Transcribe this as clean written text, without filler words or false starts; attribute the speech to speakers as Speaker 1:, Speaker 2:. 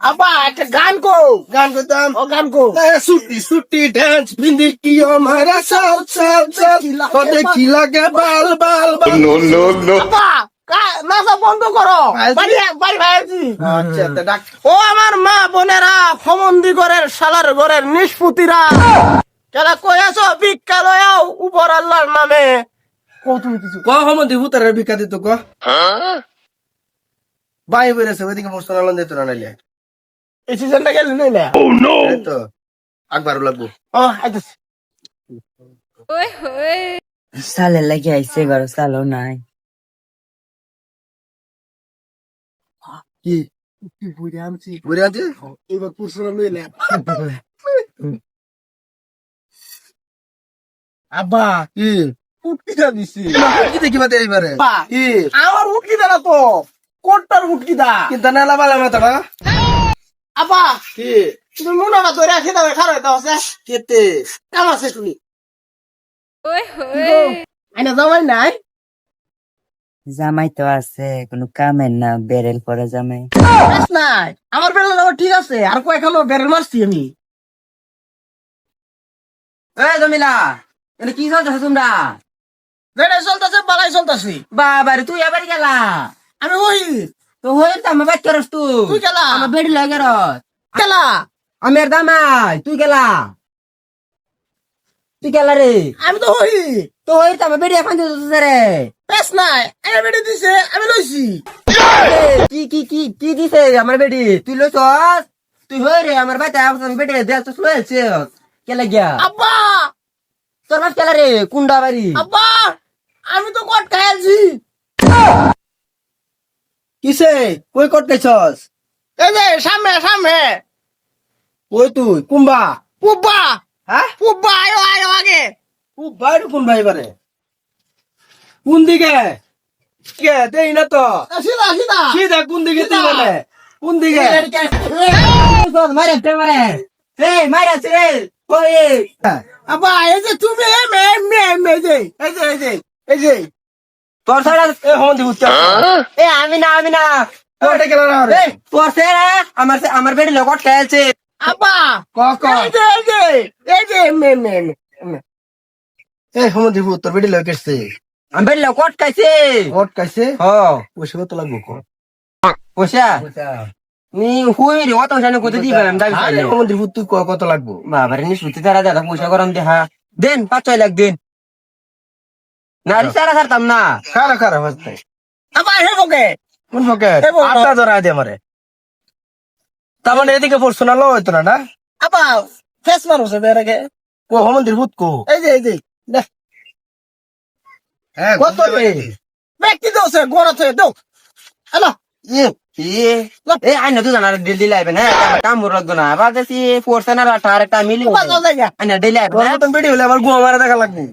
Speaker 1: আব্বা একটা গান কো।
Speaker 2: গান করতাম
Speaker 1: ও গান কো।
Speaker 2: ছুটি ছুটি ডান্স বিন্দি কি আমারা সাল সাল সাল ওতে কি লাগে বাল বাল বাল
Speaker 1: আব্বা নাচা বন্ধ করো। বাড়ি বাড়ি ভাইছি।
Speaker 2: আচ্ছা তা ডাক
Speaker 1: ও আমার মা বোনেরা সমন্দি ঘরের শালার ঘরের নিষ্পুতিরা কেলা কই আছো ভিক্ষা লয়াও উপর আল্লাহর নামে কত কিছু
Speaker 2: ক হমন্দি ভূতারের ভিক্ষা দিত ক বাই বেরেছে ওইদিকে মোস্তান আলম দিত না নাইলে
Speaker 1: এই সিজনটা গেল নইলে
Speaker 2: এই তো আকবারও লাগবো
Speaker 1: ও আইতাছি
Speaker 3: সালে লাগে আইছে ঘর সালো নাই
Speaker 2: কি
Speaker 1: কি বুড়ি আনছি
Speaker 2: বুড়ি আছে
Speaker 1: এবার পুরসুরা লইলে আব্বা
Speaker 2: কি
Speaker 1: উটকিটা দিছি
Speaker 2: কি দেখি বাতে এইবারে
Speaker 1: বা
Speaker 2: কি
Speaker 1: আমার উটকিটা না তো কোটটার উটকিটা
Speaker 2: কিন্তু নালা বালা মাতাড়া
Speaker 1: আব্বা
Speaker 2: কি
Speaker 1: তুমি মনে ধরে আসি তবে খারো এটা আছে
Speaker 2: কেতে
Speaker 1: কাম আছে তুমি আইনা জামাই নাই
Speaker 3: জামাই তো আছে কোনো কামের না বেরেল পরে জামাই
Speaker 1: বেশ নাই আমার বেলা যাবো ঠিক আছে আর কয়েকখানো বেরেল মারছি আমি
Speaker 3: এই জমিলা এটা কি চলতেছে তোমরা
Speaker 1: বেড়ে চলতেছে বালাই চলতেছি
Speaker 3: বাবারে তুই আবার গেলা
Speaker 1: আমি ওই
Speaker 3: তো হয়ে তো আমার বাইক করস তুই
Speaker 1: তুই গেলা
Speaker 3: আমার বেড়ি লাগে
Speaker 1: গেলা
Speaker 3: আমের দামাই তুই গেলা তুই গেলা রে
Speaker 1: আমি তো ওই
Speaker 3: তো হয়ে তো আমার বেড়ি এখন দিতেছে রে
Speaker 1: বেশ নাই এ বেড়ে দিছে আমি লইছি
Speaker 3: কি কি কি কি দিছে আমার বেড়ি তুই লইছস তুই হয়ে রে আমার বাইতে আমার বেড়ি দেখ তো লইছে কেলা গিয়া
Speaker 1: আব্বা
Speaker 3: তোর বাপ কেলা রে কুন্ডা বাড়ি
Speaker 1: আব্বা আমি তো কট খাইছি
Speaker 2: কিসে কই কট খাইছস
Speaker 1: এই যে সামনে সামনে
Speaker 2: ওই তুই কুম্বা
Speaker 1: পুব্বা
Speaker 2: হ্যাঁ
Speaker 1: পুব্বা আয়ো আয়ো আগে
Speaker 2: খুব বাইরে কোন ভাই এবারে কোন দিকে কে দেই না তো
Speaker 1: সিধা সিধা
Speaker 2: সিধা কোন দিকে তুই বলে কোন দিকে
Speaker 3: মারে মারে এই মারে রে ওই
Speaker 1: আব্বা এই যে তুমি এই যে এই যে এই যে এই যে
Speaker 3: তোর ছাড়া
Speaker 2: এ হন্দি উত্তর
Speaker 3: এ আমি না
Speaker 2: ওটা গেল না রে
Speaker 3: তোর ছাড়া আমার বেড়ি লগট খেলছে
Speaker 1: আব্বা
Speaker 2: ক ক
Speaker 1: এই যে এই যে এই যে
Speaker 2: এ হন্দি উত্তর বেডি লইকেছে
Speaker 3: আমার বেড়ি লগট খাইছে
Speaker 2: কট খাইছে
Speaker 3: হ
Speaker 2: পয়সা কত লাগবো ক
Speaker 3: পয়সা নি হুই রে অত জানে কত দিবেন আমি দাবি
Speaker 2: আরে
Speaker 3: চাইলে
Speaker 2: হন্দি তুই কত লাগবো
Speaker 3: বাবারে নি সুতি তারা দাদা পয়সা করাম দেখা দেন 5-6 লাখ দেন নারী সারা ছাড়তাম না
Speaker 2: খারা খারা হচ্ছে
Speaker 1: আব্বা হে বকে
Speaker 2: কোন ফকে
Speaker 1: এ বল।
Speaker 2: আড্ডা ধরা দে আমারে তার মানে এদিকে পড়ছো না লয় তো না
Speaker 1: আব্বা ফেস মারছে বেরেকে
Speaker 2: ও হমন্দির ভূত কো
Speaker 1: এই যে দেখ
Speaker 2: হ্যাঁ
Speaker 1: কত রে ব্যক্তি দোছে গোড়া থেকে দাও হ্যালো
Speaker 3: এ আইনা তো জানার দিল আইবেন হ্যাঁ কাম লাগতো না বাজে ফোর্স না আঠার একটা মিলি
Speaker 1: বাজাও জায়গা
Speaker 3: আইনা ডেলি আইবেন
Speaker 2: বেডি হলে আমার গুয়া মারা দেখা লাগবে